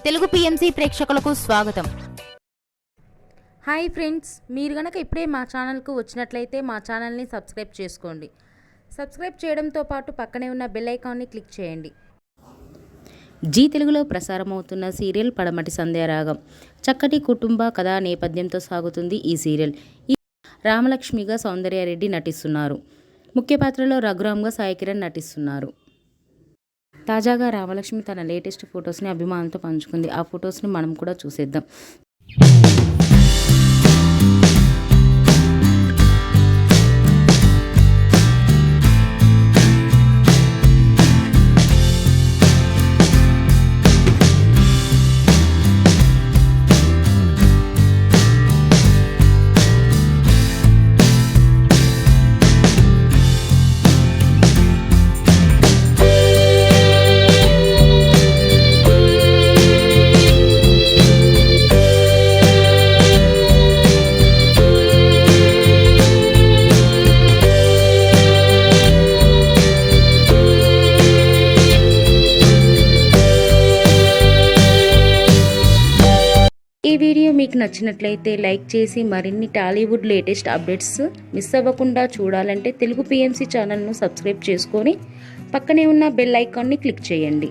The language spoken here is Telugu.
తెలుగు పిఎంసి ప్రేక్షకులకు స్వాగతం. హాయ్ ఫ్రెండ్స్, మీరు గనక ఇప్పుడే మా ఛానల్కు వచ్చినట్లయితే మా ఛానల్ని సబ్స్క్రైబ్ చేసుకోండి. సబ్స్క్రైబ్ చేయడంతో పాటు పక్కనే ఉన్న బెల్ ఐకాన్ని క్లిక్ చేయండి. జీ తెలుగులో ప్రసారమవుతున్న సీరియల్ పడమటి సంధ్యారాగం. చక్కటి కుటుంబ కథా నేపథ్యంతో సాగుతుంది ఈ సీరియల్. ఈ రామలక్ష్మిగా సౌందర్యారెడ్డి నటిస్తున్నారు. ముఖ్య పాత్రలో రఘురామ్గా సాయి కిరణ్ నటిస్తున్నారు. తాజాగా రామలక్ష్మి తన లేటెస్ట్ ఫొటోస్ని అభిమానులతో పంచుకుంది. ఆ ఫొటోస్ని మనం కూడా చూసేద్దాం. ఈ వీడియో మీకు నచ్చినట్లయితే లైక్ చేసి మరిన్ని టాలీవుడ్ లేటెస్ట్ అప్డేట్స్ మిస్ అవ్వకుండా చూడాలంటే తెలుగు పిఎంసి ఛానల్ను సబ్స్క్రైబ్ చేసుకొని పక్కనే ఉన్న బెల్ ఐకాన్ని క్లిక్ చేయండి.